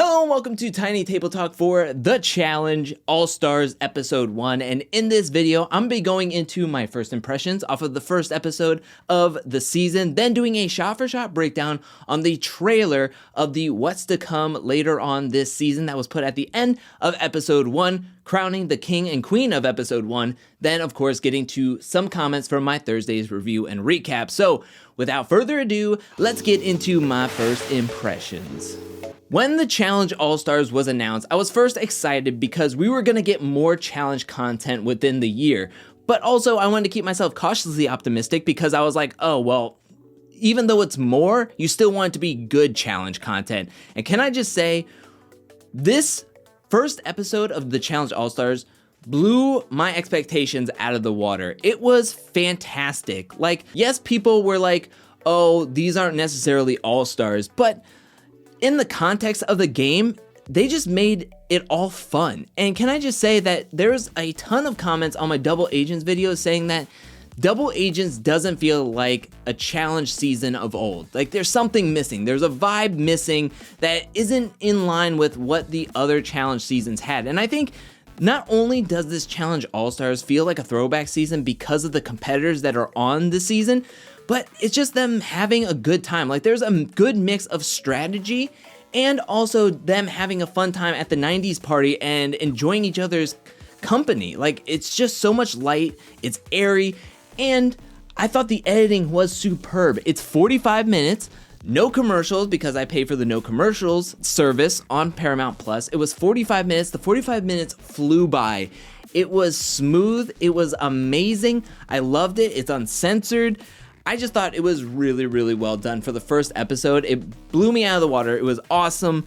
Hello and welcome to Tiny Table Talk for The Challenge All-Stars Episode 1, and in this video, I'm going to be going into my first impressions off of the first episode of the season, then doing a shot-for-shot breakdown on the trailer of the what's to come later on this season that was put at the end of Episode 1, crowning the king and queen of Episode 1, then of course getting to some comments from my Thursday's review and recap. So, without further ado, let's get into my first impressions. When the Challenge All-Stars was announced, I was first excited because we were going to get more challenge content within the year, but also I wanted to keep myself cautiously optimistic because I was like, oh, well, even though it's more, you still want it to be good challenge content. And can I just say, this first episode of the Challenge All-Stars blew my expectations out of the water. It was fantastic. Like, yes, people were like, oh, these aren't necessarily All-Stars, but in the context of the game, they just made it all fun. And can I just say that there's a ton of comments on my Double Agents video saying that Double Agents doesn't feel like a challenge season of old. Like there's something missing. There's a vibe missing that isn't in line with what the other challenge seasons had. And I think not only does this Challenge All-Stars feel like a throwback season because of the competitors that are on the season, but it's just them having a good time. Like there's a good mix of strategy and also them having a fun time at the 90s party and enjoying each other's company. Like it's just so much light, it's airy, and I thought the editing was superb. It's 45 minutes, no commercials because I pay for the no commercials service on Paramount Plus. It was 45 minutes. The 45 minutes flew by. It was smooth. It was amazing. I loved it. It's uncensored. I just thought it was really, really well done for the first episode. It blew me out of the water. It was awesome.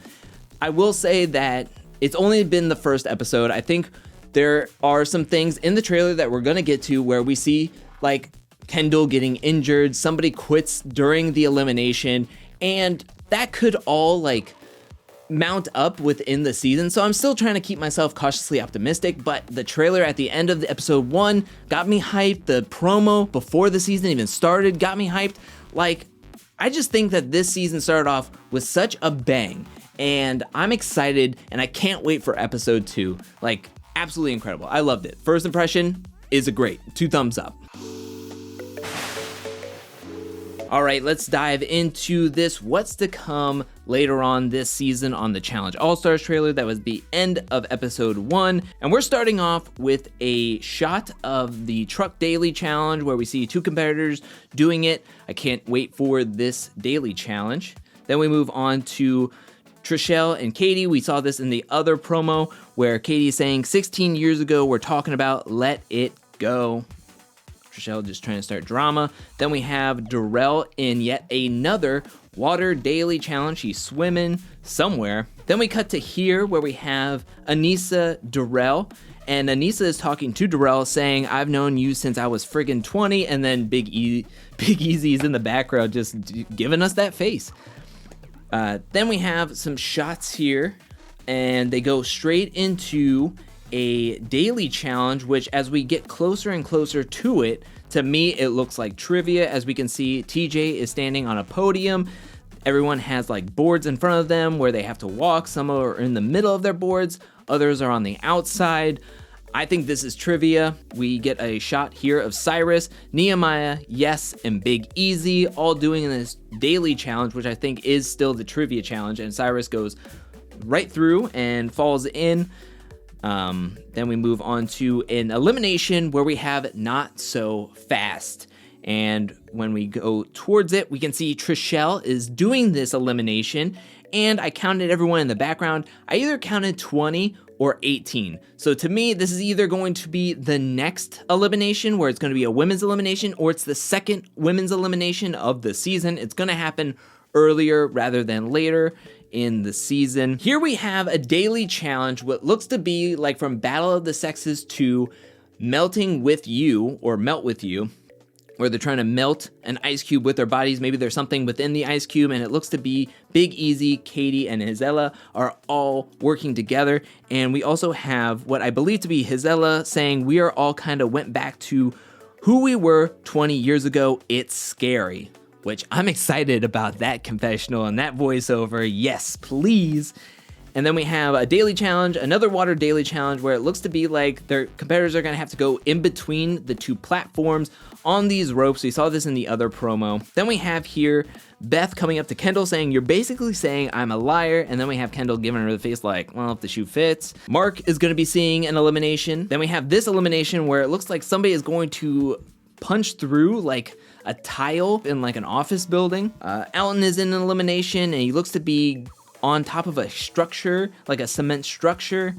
I will say that it's only been the first episode. I think there are some things in the trailer that we're going to get to where we see like Kendall getting injured, somebody quits during the elimination, and that could all like mount up within the season. So I'm still trying to keep myself cautiously optimistic, but the trailer at the end of the episode 1 got me hyped. The promo before the season even started got me hyped. Like, I just think that this season started off with such a bang, and I'm excited and I can't wait for episode 2. Like, absolutely incredible. I loved it. First impression is a great 2 thumbs up. All right, let's dive into this what's to come later on this season on the Challenge All-Stars trailer. That was the end of episode 1. And we're starting off with a shot of the Truck Daily Challenge where we see 2 competitors doing it. I can't wait for this daily challenge. Then we move on to Trishelle and Katie. We saw this in the other promo where Katie's saying 16 years ago, we're talking about let it go. Trishelle just trying to start drama. Then we have Darrell in yet another water daily challenge. He's swimming somewhere. Then we cut to here where we have Anissa, Darrell, and Anissa is talking to Darrell saying, I've known you since I was friggin' 20, and then Big Easy's in the background just giving us that face. Then we have some shots here, and they go straight into a daily challenge, which as we get closer and closer to it, to me, it looks like trivia. As we can see, TJ is standing on a podium. Everyone has like boards in front of them where they have to walk. Some are in the middle of their boards. Others are on the outside. I think this is trivia. We get a shot here of Cyrus, Nehemiah, Yes, and Big Easy all doing this daily challenge, which I think is still the trivia challenge. And Cyrus goes right through and falls in. Then we move on to an elimination where we have Not So Fast. And when we go towards it, we can see Trishelle is doing this elimination. And I counted everyone in the background. I either counted 20 or 18. So to me, this is either going to be the next elimination where it's going to be a women's elimination, or it's the second women's elimination of the season. It's going to happen earlier rather than later in the season. Here we have a daily challenge, what looks to be like from Battle of the Sexes to Melting With You, or Melt With You, where they're trying to melt an ice cube with their bodies. Maybe there's something within the ice cube, and it looks to be Big Easy, Katie, and Hizella are all working together. And we also have what I believe to be Hizella saying, we are all kind of went back to who we were 20 years ago. It's scary. Which I'm excited about that confessional and that voiceover. Yes, please. And then we have a daily challenge, another water daily challenge, where it looks to be like their competitors are going to have to go in between the two platforms on these ropes. We saw this in the other promo. Then we have here Beth coming up to Kendall saying, "You're basically saying I'm a liar." And then we have Kendall giving her the face like, well, if the shoe fits. Mark is going to be seeing an elimination. Then we have this elimination where it looks like somebody is going to punch through like a tile in like an office building. Alton is in an elimination, and he looks to be on top of a structure, like a cement structure.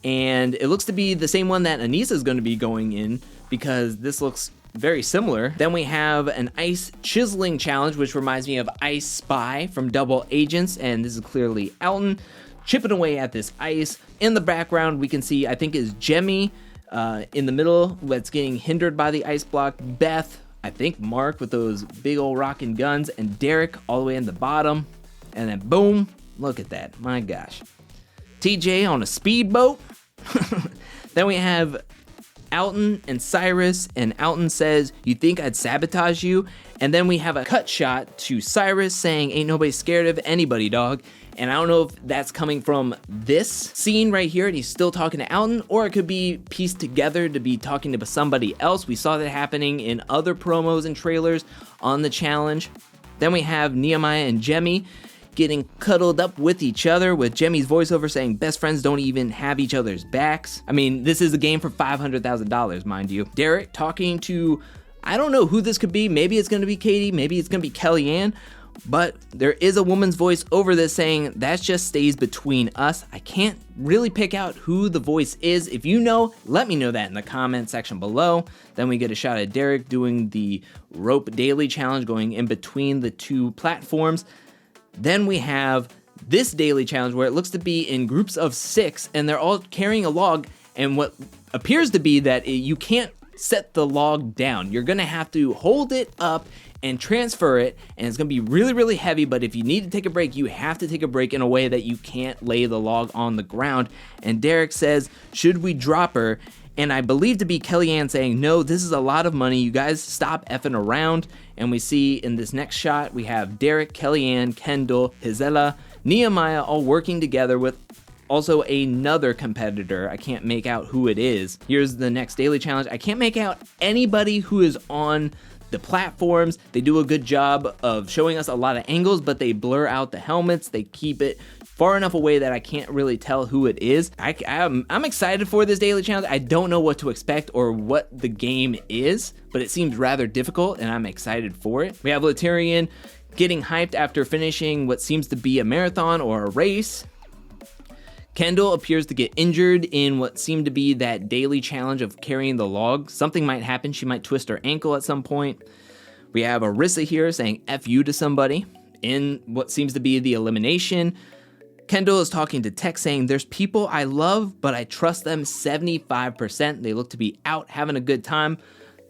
And it looks to be the same one that Anissa is going to be going in, because this looks very similar. Then we have an ice chiseling challenge, which reminds me of Ice Spy from Double Agents, and this is clearly Alton chipping away at this ice. In the background, we can see, I think is Jemmy in the middle that's getting hindered by the ice block, Beth, I think Mark with those big old rockin' guns, and Derek all the way in the bottom. And then boom, look at that, my gosh. TJ on a speedboat. Then we have Alton and Cyrus, and Alton says, "You think I'd sabotage you?" And then we have a cut shot to Cyrus saying, "Ain't nobody scared of anybody, dog." And I don't know if that's coming from this scene right here and he's still talking to Alton, or it could be pieced together to be talking to somebody else. We saw that happening in other promos and trailers on the challenge. Then we have Nehemiah and Jemmy getting cuddled up with each other, with Jemmy's voiceover saying best friends don't even have each other's backs. I mean, this is a game for $500,000, mind you. Derek talking to, I don't know who this could be. Maybe it's going to be Katie. Maybe it's going to be Kellyanne. But there is a woman's voice over this saying, "That just stays between us." I can't really pick out who the voice is. If you know, let me know that in the comment section below. Then we get a shot at Derek doing the rope daily challenge, going in between the two platforms. Then we have this daily challenge where it looks to be in groups of 6 and they're all carrying a log, and what appears to be that you can't set the log down. You're gonna have to hold it up and transfer it, and it's gonna be really, really heavy, but if you need to take a break, you have to take a break in a way that you can't lay the log on the ground. And Derek says, "Should we drop her?" And I believe to be Kellyanne saying, "No, this is a lot of money. You guys stop effing around." And we see in this next shot, we have Derek, Kellyanne, Kendall, Hizela, Nehemiah all working together with also another competitor. I can't make out who it is. Here's the next daily challenge. I can't make out anybody who is on the platforms. They do a good job of showing us a lot of angles, but they blur out the helmets. They keep it far enough away that I can't really tell who it is. I'm excited for this daily challenge. I don't know what to expect or what the game is, but it seems rather difficult and I'm excited for it. We have Laterian getting hyped after finishing what seems to be a marathon or a race. Kendall appears to get injured in what seemed to be that daily challenge of carrying the log. Something might happen. She might twist her ankle at some point. We have Arissa here saying F you to somebody in what seems to be the elimination. Kendall is talking to Tech saying, "There's people I love, but I trust them 75%. They look to be out having a good time."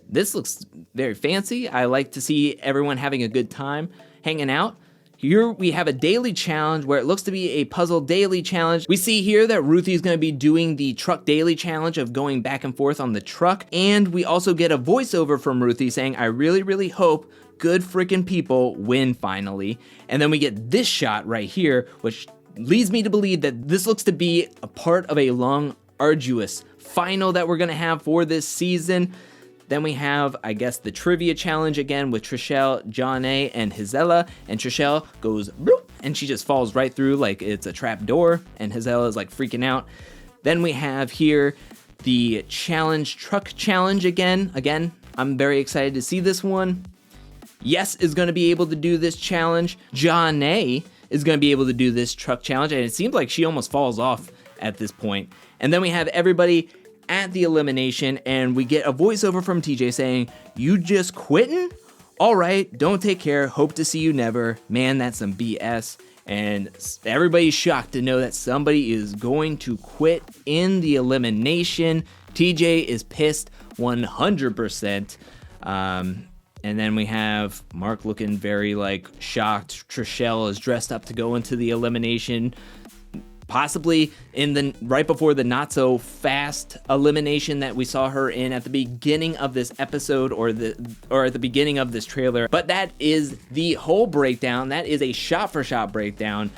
This looks very fancy. I like to see everyone having a good time hanging out. Here we have a daily challenge where it looks to be a puzzle daily challenge. We see here that Ruthie is going to be doing the truck daily challenge of going back and forth on the truck. And we also get a voiceover from Ruthie saying, "I really, really hope good freaking people win finally." And then we get this shot right here, which leads me to believe that this looks to be a part of a long, arduous final that we're going to have for this season. Then we have, I guess, the trivia challenge again with Trishelle, John A, and Hizela. And Trishelle goes bloop, and she just falls right through like it's a trap door. And Hizela is like freaking out. Then we have here the challenge truck challenge again. Again, I'm very excited to see this one. Yes is going to be able to do this challenge. John A is going to be able to do this truck challenge. And it seems like she almost falls off at this point. And then we have everybody at the elimination, and we get a voiceover from TJ saying, "You just quitting? All right, don't take care. Hope to see you never." Man, that's some BS. And everybody's shocked to know that somebody is going to quit in the elimination. TJ is pissed 100%. And then we have Mark looking very like shocked. Trishelle is dressed up to go into the elimination, possibly in the right before the not so fast elimination that we saw her in at the beginning of this episode or at the beginning of this trailer. But that is the whole breakdown. That is a shot for shot breakdown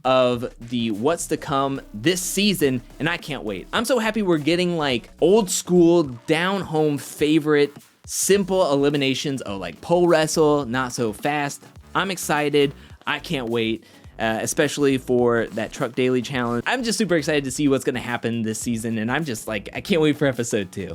of the what's to come this season, and I can't wait. I'm so happy we're getting like old school, down home favorite, simple eliminations of like pole wrestle, not so fast. I'm excited. I can't wait. Especially for that truck daily challenge. I'm just super excited to see what's gonna happen this season, and I'm just like, I can't wait for episode 2.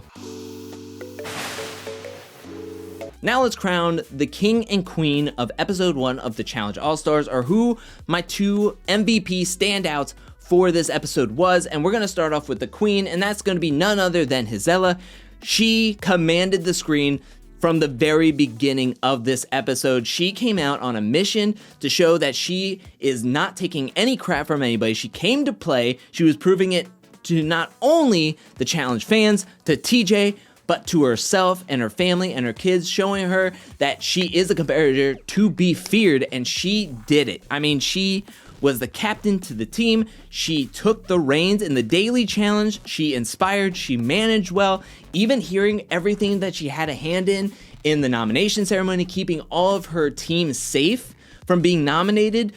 Now let's crown the king and queen of episode 1 of the Challenge All-Stars, or who my 2 MVP standouts for this episode was, and we're gonna start off with the queen, and that's gonna be none other than Gisela. She commanded the screen from the very beginning of this episode. She came out on a mission to show that she is not taking any crap from anybody. She came to play. She was proving it to not only the challenge fans, to TJ, but to herself and her family and her kids, showing her that she is a competitor to be feared, and she did it. I mean, she was the captain to the team. She took the reins in the daily challenge. She inspired, she managed well, even hearing everything that she had a hand in the nomination ceremony, keeping all of her team safe from being nominated.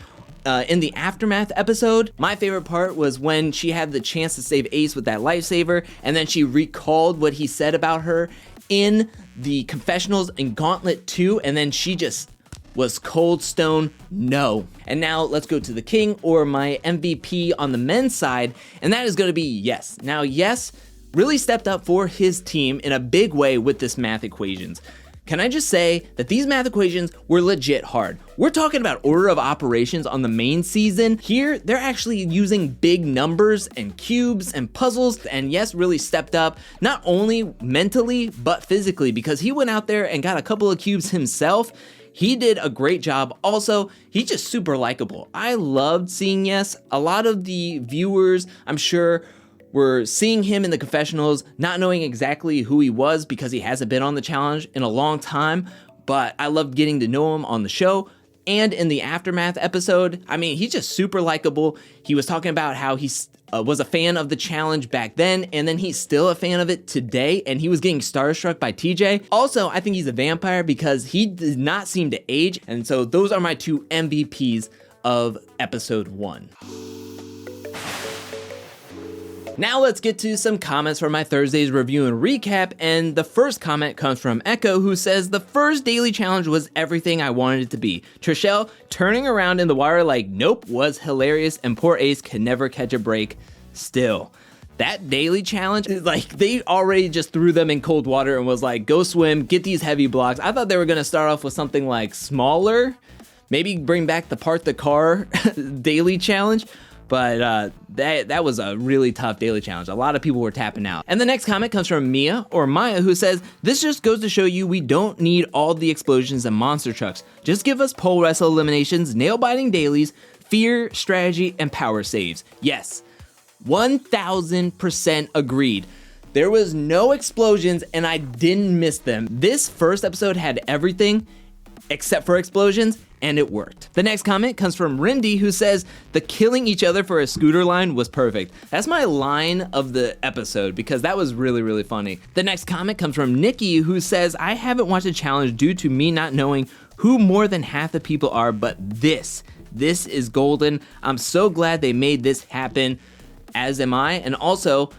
In the Aftermath episode, my favorite part was when she had the chance to save Ace with that lifesaver, and then she recalled what he said about her in the confessionals in Gauntlet 2, and then she just was cold stone no. And now let's go to the king, or my MVP on the men's side, and that is going to be Yes. Now Yes really stepped up for his team in a big way with this math equations. Can I just say that these math equations were legit hard? We're talking about order of operations on the main season. Here, they're actually using big numbers and cubes and puzzles, and Yes really stepped up, not only mentally, but physically, because he went out there and got a couple of cubes himself. He did a great job. Also, he's just super likable. I loved seeing Yes. A lot of the viewers, I'm sure, were seeing him in the confessionals, not knowing exactly who he was because he hasn't been on the challenge in a long time, but I loved getting to know him on the show. And in the Aftermath episode, I mean, he's just super likable. He was talking about how he was a fan of the challenge back then, and then he's still a fan of it today, and he was getting starstruck by TJ. Also, I think he's a vampire because he does not seem to age, and so those are my 2 MVPs of episode 1. Now let's get to some comments from my Thursday's review and recap, and the first comment comes from Echo, who says, the first daily challenge was everything I wanted it to be. Trishelle turning around in the water like nope was hilarious, and poor Ace can never catch a break still. That daily challenge, like they already just threw them in cold water and was like, go swim, get these heavy blocks. I thought they were gonna start off with something like smaller, maybe bring back the part the car daily challenge. But that was a really tough daily challenge. A lot of people were tapping out. And the next comment comes from Mia, or Maya, who says, this just goes to show you we don't need all the explosions and monster trucks. Just give us pole wrestle eliminations, nail-biting dailies, fear, strategy, and power saves. Yes, 1000% agreed. There was no explosions, and I didn't miss them. This first episode had everything except for explosions, and it worked. The next comment comes from Rindy, who says, the killing each other for a scooter line was perfect. That's my line of the episode because that was really, really funny. The next comment comes from Nikki, who says, I haven't watched a challenge due to me not knowing who more than half the people are, but this is golden. I'm so glad they made this happen, as am I. And also,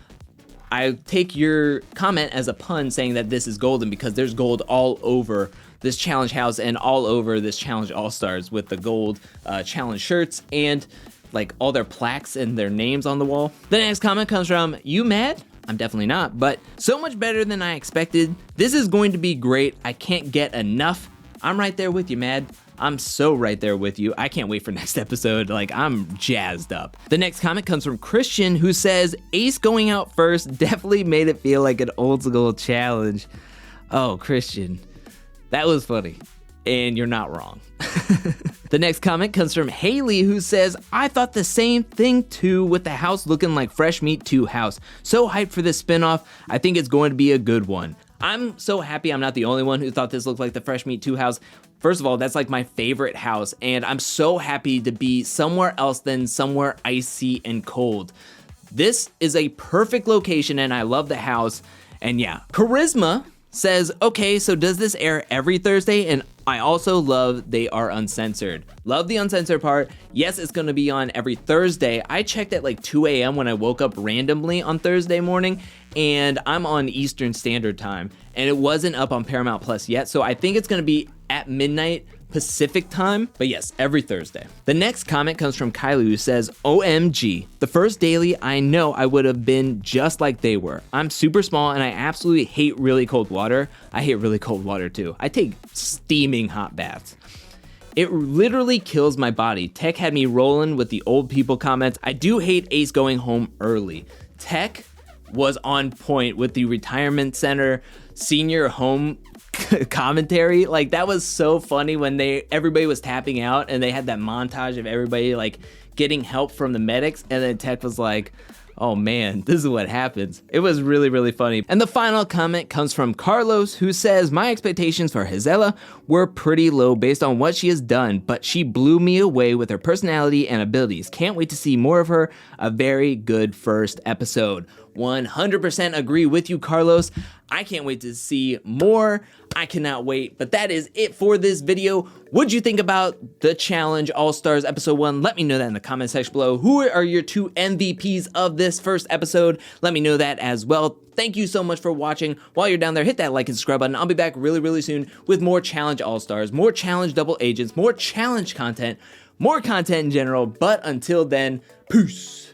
I take your comment as a pun saying that this is golden because there's gold all over this challenge house and all over this challenge all-stars with the gold challenge shirts and like all their plaques and their names on the wall. The next comment comes from, you mad? I'm definitely not, but so much better than I expected. This is going to be great. I can't get enough. I'm right there with you, Mad. I'm so right there with you. I can't wait for next episode. Like, I'm jazzed up. The next comment comes from Christian, who says, Ace going out first definitely made it feel like an old school challenge. Oh, Christian. That was funny, and you're not wrong. The next comment comes from Haley, who says, I thought the same thing too with the house looking like Fresh Meat 2 house. So hyped for this spinoff. I think it's going to be a good one. I'm so happy I'm not the only one who thought this looked like the Fresh Meat 2 house. First of all, that's like my favorite house, and I'm so happy to be somewhere else than somewhere icy and cold. This is a perfect location, and I love the house. And yeah, Charisma says, okay, so does this air every Thursday? And I also love they are uncensored. Love the uncensored part. Yes, it's gonna be on every Thursday. I checked at like 2 a.m. when I woke up randomly on Thursday morning, and I'm on Eastern Standard Time, and it wasn't up on Paramount Plus yet, so I think it's gonna be at midnight Pacific time, but yes, every Thursday. The next comment comes from Kylie, who says, OMG, the first daily, I know I would have been just like they were. I'm super small and I absolutely hate really cold water. I hate really cold water too. I take steaming hot baths. It literally kills my body. Tech had me rolling with the old people comments. I do hate Ace going home early. Tech was on point with the retirement center senior home commentary. Like, that was so funny when everybody was tapping out and they had that montage of everybody like getting help from the medics, and then Tech was like, oh man, this is what happens. It was really, really funny. And the final comment comes from Carlos, who says, my expectations for Gisela were pretty low based on what she has done, but she blew me away with her personality and abilities. Can't wait to see more of her. A very good first episode. 100% agree with you, Carlos. I can't wait to see more. I cannot wait. But that is it for this video. What'd you think about the challenge All-Stars episode 1? Let me know that in the comment section below. Who are your 2 MVPs of this first episode? Let me know that as well. Thank you so much for watching. While you're down there, hit that like and subscribe button. I'll be back really, really soon with more challenge All-Stars, more challenge double agents, more challenge content, more content in general. But until then, peace.